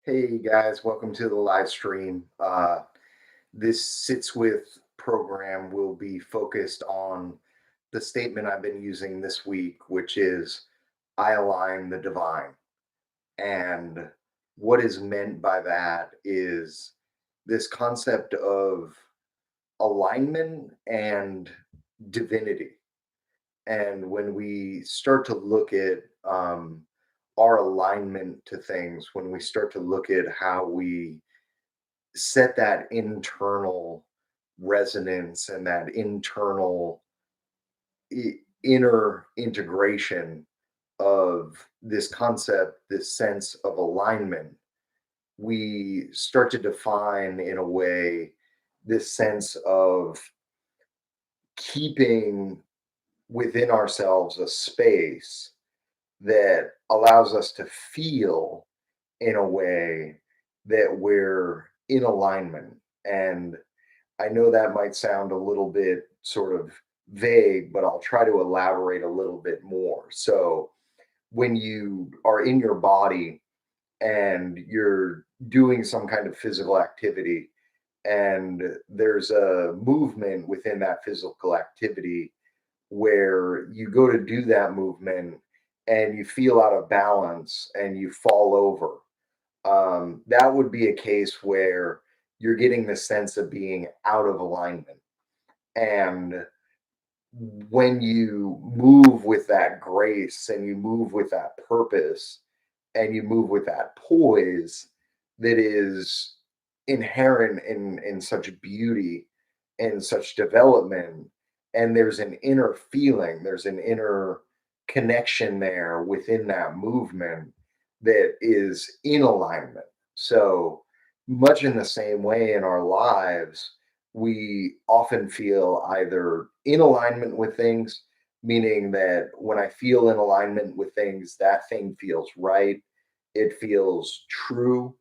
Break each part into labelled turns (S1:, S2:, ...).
S1: Hey guys, welcome to the live stream. This Sits With program will be focused on the statement I've been using this week, which is I align the divine. And what is meant by that is this concept of alignment and divinity. And when we start to look at our alignment to things, when we start to look at how we set that internal resonance and that internal inner integration of this concept, this sense of alignment, we start to define in a way this sense of keeping within ourselves a space that allows us to feel in a way that we're in alignment. And I know that might sound a little bit sort of vague, but I'll try to elaborate a little bit more. So, when you are in your body and you're doing some kind of physical activity, and there's a movement within that physical activity where you go to do that movement and you feel out of balance and you fall over, that would be a case where you're getting the sense of being out of alignment. And when you move with that grace and you move with that purpose and you move with that poise that is inherent in such beauty and such development, and there's an inner feeling, there's an inner connection there within that movement that is in alignment. So much in the same way in our lives, we often feel either in alignment with things, meaning that when I feel in alignment with things, that thing feels right, it feels true.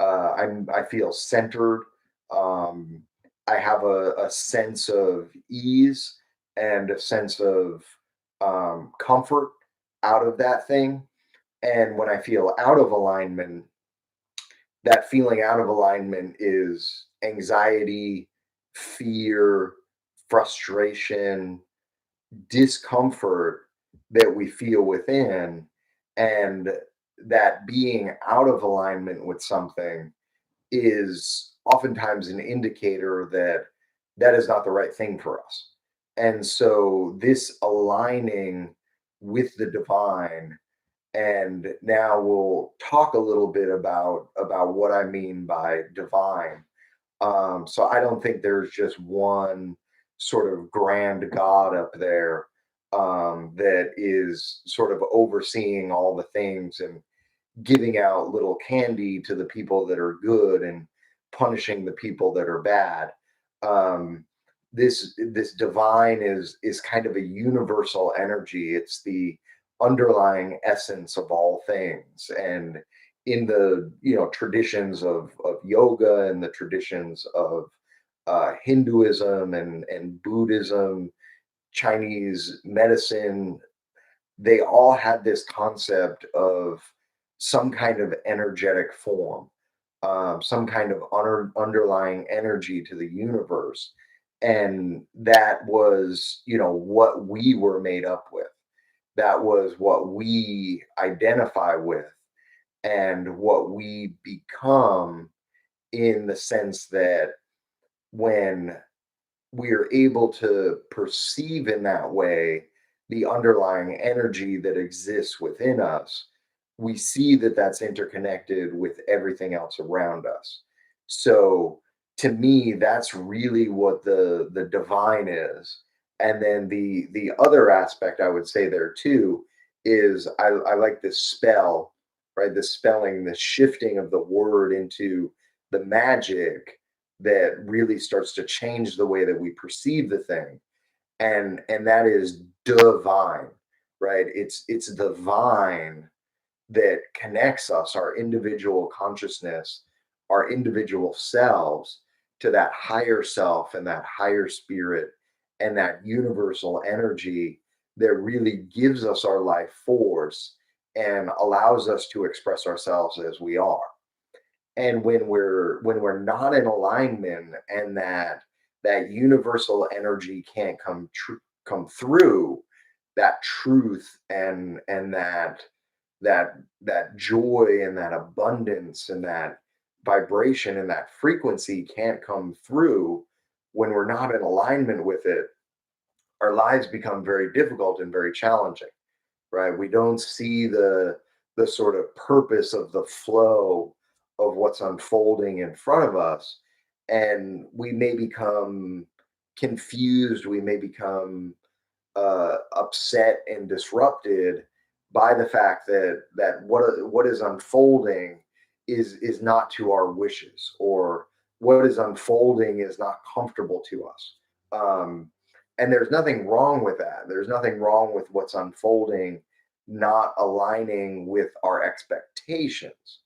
S1: I feel centered. Um, I have a sense of ease and a sense of comfort out of that thing. And when I feel out of alignment, that feeling out of alignment is anxiety, fear, frustration, discomfort that we feel within. And that being out of alignment with something is oftentimes an indicator that that is not the right thing for us. And so, this aligning with the divine, and now we'll talk a little bit about what I mean by divine. So I don't think there's just one sort of grand God up there that is sort of overseeing all the things and giving out little candy to the people that are good and punishing the people that are bad. Um, this divine is kind of a universal energy. It's the underlying essence of all things. And in the traditions of yoga and the traditions of Hinduism and Buddhism, Chinese medicine, they all had this concept of some kind of energetic form, some kind of underlying energy to the universe. And that was, what we were made up with. That was what we identify with and what we become, in the sense that when we are able to perceive in that way the underlying energy that exists within us, we see that that's interconnected with everything else around us. So to me, that's really what the divine is. And then the other aspect I would say there too is I like this spell, right? The spelling, the shifting of the word into the magic that really starts to change the way that we perceive the thing. And that is divine, right? It's the vine that connects us, our individual consciousness, our individual selves, to that higher self and that higher spirit and that universal energy that really gives us our life force and allows us to express ourselves as we are. And when we're not in alignment, and that universal energy can't come through, that truth and that joy and that abundance and that vibration and that frequency can't come through, when we're not in alignment with it, our lives become very difficult and very challenging, right? We don't see the sort of purpose of the flow of what's unfolding in front of us, and we may become confused. We may become upset and disrupted by the fact that what is unfolding is not to our wishes, or what is unfolding is not comfortable to us. Um, and there's nothing wrong with that. There's nothing wrong with what's unfolding not aligning with our expectations,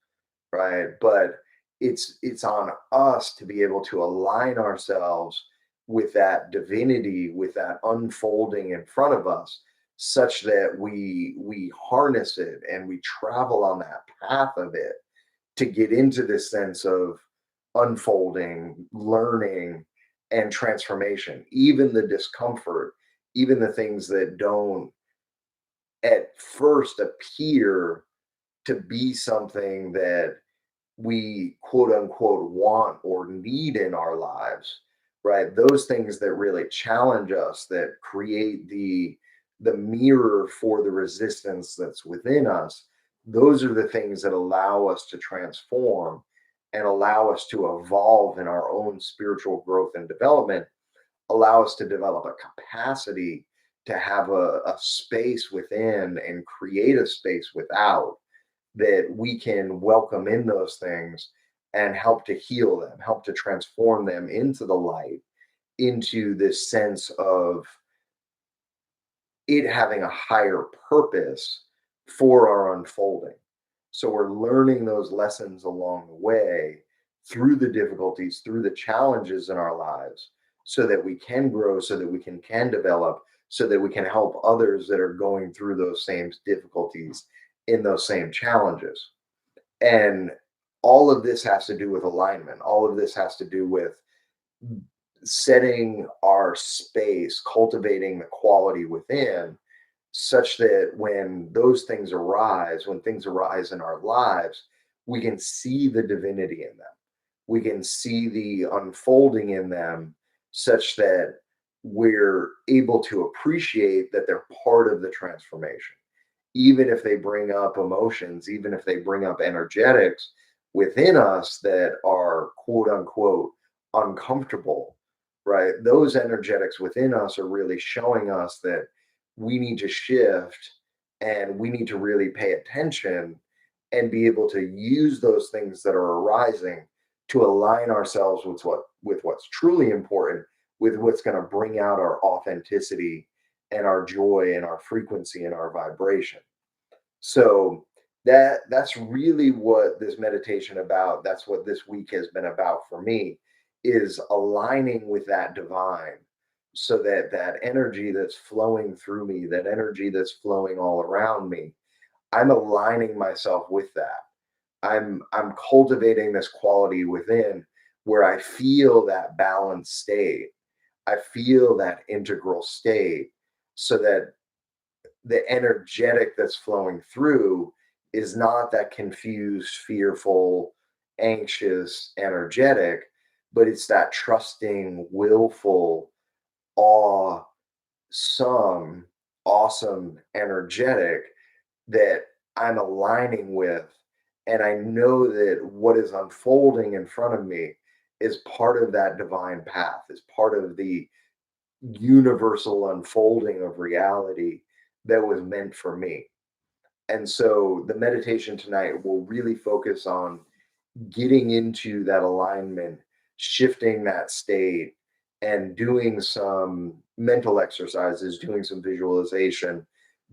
S1: right? But it's on us to be able to align ourselves with that divinity, with that unfolding in front of us, such that we harness it and we travel on that path of it to get into this sense of unfolding, learning, and transformation. Even the discomfort, even the things that don't at first appear to be something that we quote unquote want or need in our lives, right? Those things that really challenge us, that create the mirror for the resistance that's within us, those are the things that allow us to transform and allow us to evolve in our own spiritual growth and development, allow us to develop a capacity to have a space within and create a space without, that we can welcome in those things and help to heal them, help to transform them into the light, into this sense of it having a higher purpose for our unfolding. So we're learning those lessons along the way, through the difficulties, through the challenges in our lives, so that we can grow, so that we can develop, so that we can help others that are going through those same difficulties in those same challenges. And all of this has to do with alignment. All of this has to do with setting our space, cultivating the quality within, such that when those things arise, when things arise in our lives, we can see the divinity in them. We can see the unfolding in them, such that we're able to appreciate that they're part of the transformation. Even if they bring up emotions, even if they bring up energetics within us that are quote unquote uncomfortable, right? Those energetics within us are really showing us that we need to shift, and we need to really pay attention and be able to use those things that are arising to align ourselves with what's truly important, with what's going to bring out our authenticity and our joy and our frequency and our vibration. So that's really what this meditation about. That's what this week has been about for me, is aligning with that divine, so that that energy that's flowing through me, that energy that's flowing all around me, I'm aligning myself with that. I'm cultivating this quality within, where I feel that balanced state. I feel that integral state, so that the energetic that's flowing through is not that confused, fearful, anxious energetic, but it's that trusting, willful, awe, some awesome energetic that I'm aligning with. And I know that what is unfolding in front of me is part of that divine path, is part of the universal unfolding of reality that was meant for me. And so the meditation tonight will really focus on getting into that alignment, shifting that state, and doing some mental exercises, doing some visualization,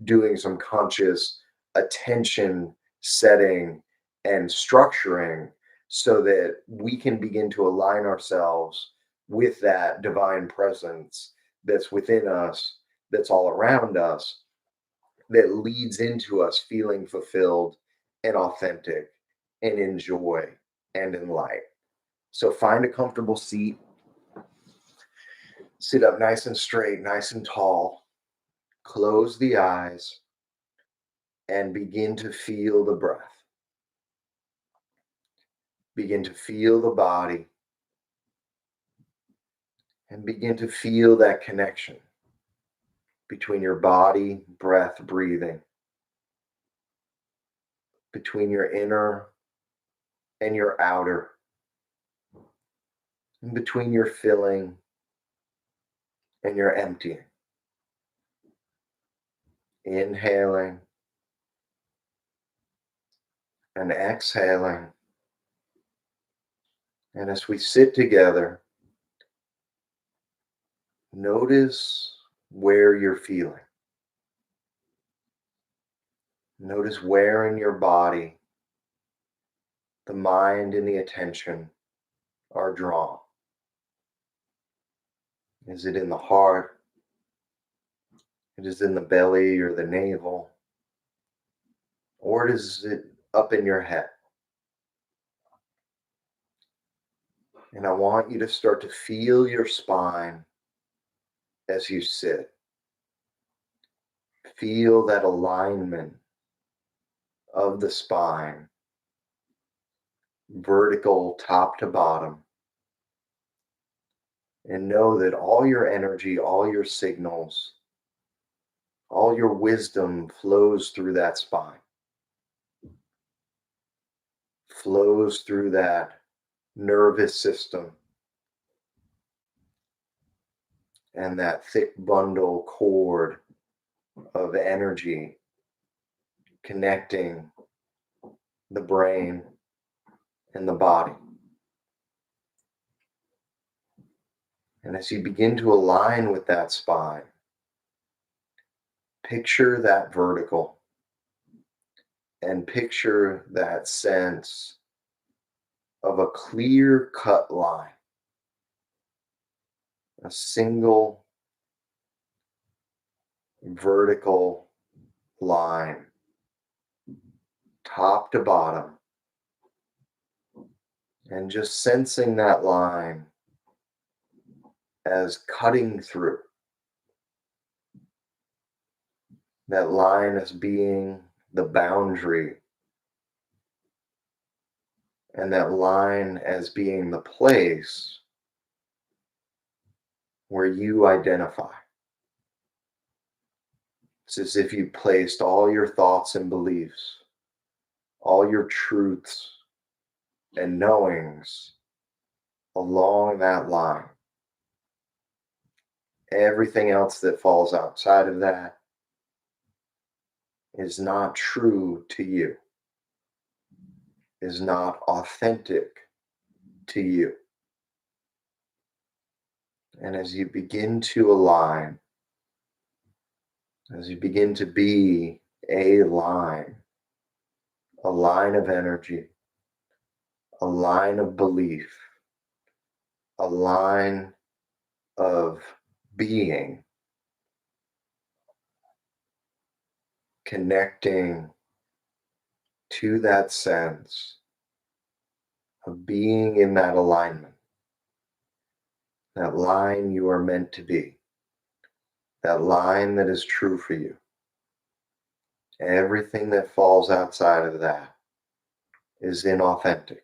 S1: doing some conscious attention setting and structuring, so that we can begin to align ourselves with that divine presence that's within us, that's all around us, that leads into us feeling fulfilled and authentic and in joy. and in light. So find a comfortable seat, sit up nice and straight, nice and tall, close the eyes, and begin to feel the breath. Begin to feel the body and begin to feel that connection between your body, breath, breathing, between your inner and your outer, and between your filling and your emptying. Inhaling and exhaling. And as we sit together, notice where you're feeling. Notice where in your body the mind and the attention are drawn. Is it in the heart? Is it in the belly or the navel? Or is it up in your head? And I want you to start to feel your spine as you sit. Feel that alignment of the spine, vertical top to bottom. And know that all your energy, all your signals, all your wisdom flows through that spine, flows through that nervous system and that thick bundle cord of energy connecting the brain and the body. And as you begin to align with that spine, picture that vertical and picture that sense of a clear cut line, a single vertical line, top to bottom, and just sensing that line as cutting through. That line as being the boundary, and that line as being the place where you identify. It's as if you placed all your thoughts and beliefs, all your truths and knowings along that line. Everything else that falls outside of that is not true to you, is not authentic to you. And as you begin to align, as you begin to be a line of energy, a line of belief, a line of being, connecting to that sense of being in that alignment, that line you are meant to be, that line that is true for you. Everything that falls outside of that is inauthentic,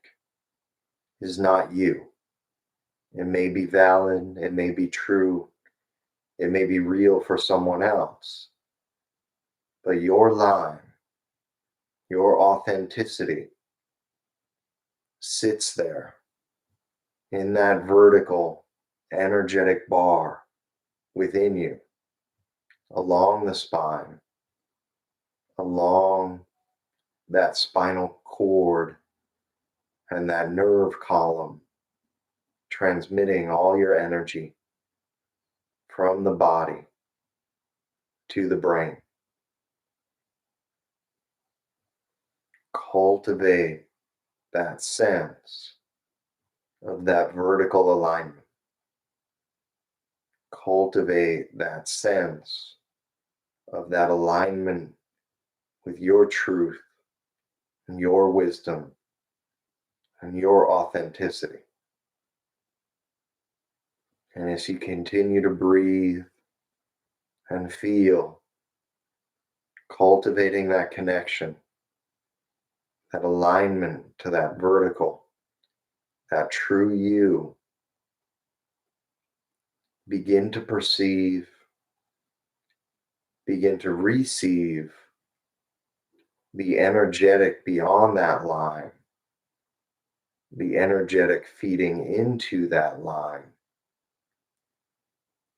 S1: is not you. It may be valid, it may be true, it may be real for someone else, but your line, your authenticity sits there in that vertical energetic bar within you, along the spine, along that spinal cord and that nerve column, transmitting all your energy from the body to the brain. Cultivate that sense of that vertical alignment. Cultivate that sense of that alignment with your truth and your wisdom and your authenticity. And as you continue to breathe and feel, cultivating that connection, that alignment to that vertical, that true you, begin to perceive, begin to receive the energetic beyond that line, the energetic feeding into that line.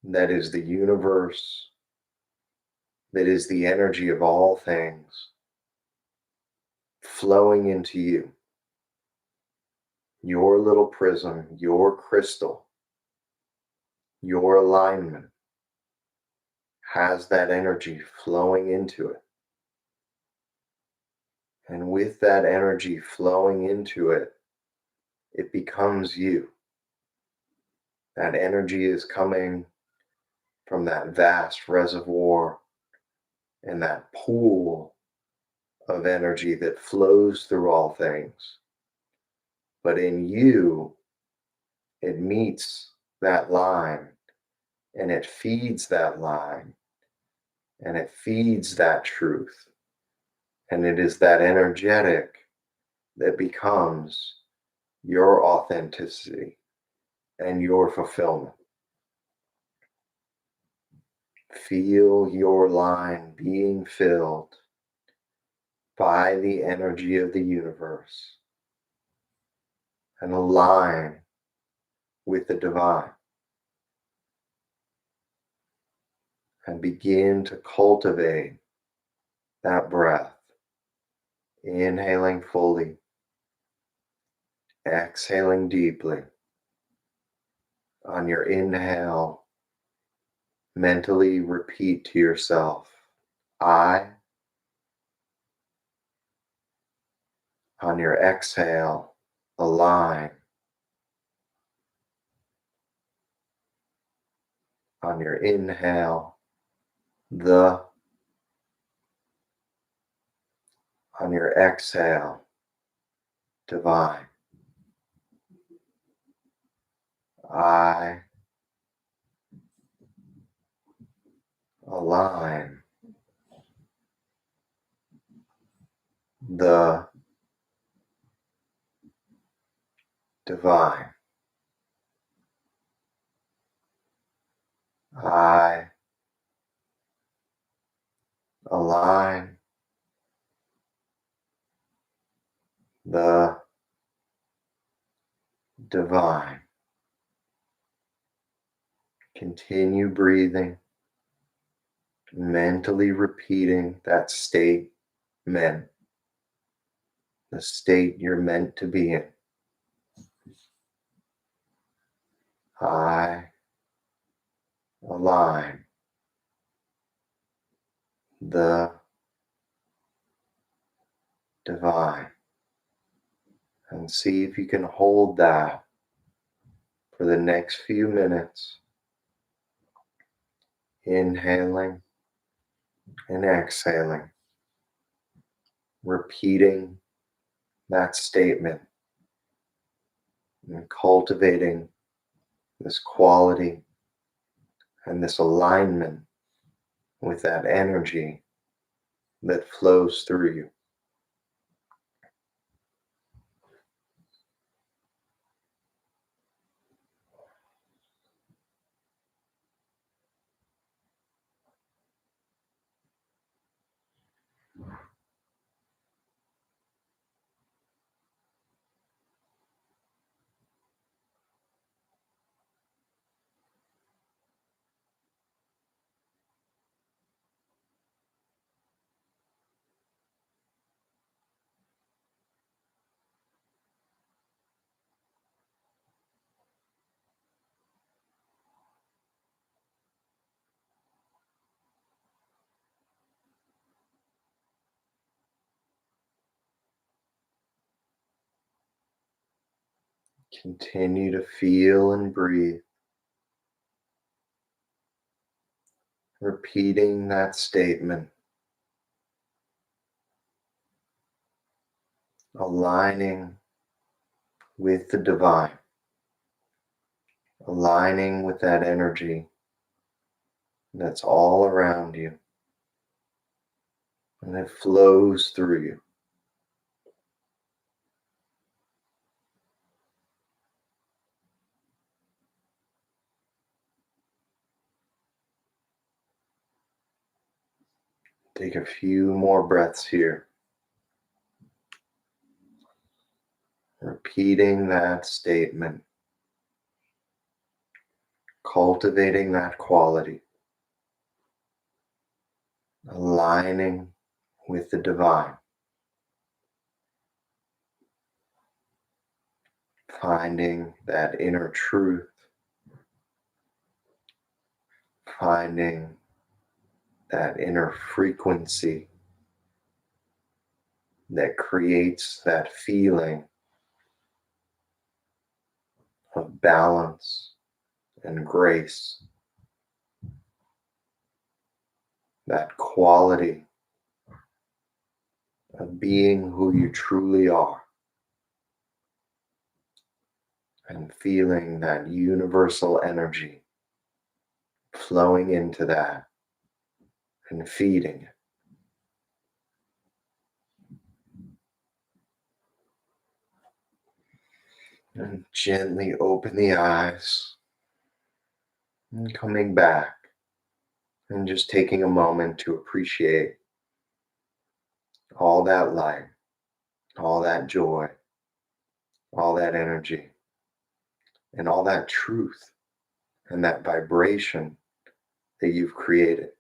S1: That is the universe, that is the energy of all things flowing into you. Your little prism, your crystal, your alignment has that energy flowing into it. And with that energy flowing into it, it becomes you. That energy is coming from that vast reservoir and that pool of energy that flows through all things. But in you, it meets that line and it feeds that line and it feeds that truth. And it is that energetic that becomes your authenticity and your fulfillment. Feel your line being filled by the energy of the universe and align with the divine. And begin to cultivate that breath, inhaling fully, exhaling deeply. On your inhale, mentally repeat to yourself, I. On your exhale, align. On your inhale, the. On your exhale, divine. I align. The divine. I align. The divine. Continue breathing, mentally repeating that statement, the state you're meant to be in. I align. The divine. And see if you can hold that for the next few minutes, inhaling and exhaling, repeating that statement and cultivating this quality and this alignment with that energy that flows through you. Continue to feel and breathe, repeating that statement, aligning with the divine, aligning with that energy that's all around you and it flows through you. Take a few more breaths here, repeating that statement, cultivating that quality, aligning with the divine, finding that inner truth, finding that inner frequency that creates that feeling of balance and grace, that quality of being who you truly are, and feeling that universal energy flowing into that and feeding it. And gently open the eyes and coming back and just taking a moment to appreciate all that light, all that joy, all that energy, and all that truth and that vibration that you've created,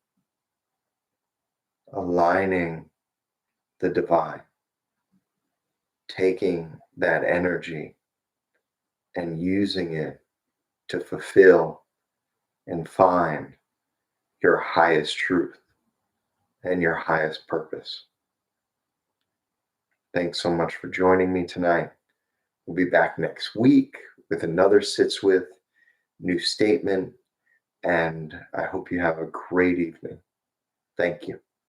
S1: aligning the divine, taking that energy and using it to fulfill and find your highest truth and your highest purpose. Thanks so much for joining me tonight. We'll be back next week with another Sits With new statement, and I hope you have a great evening. Thank you.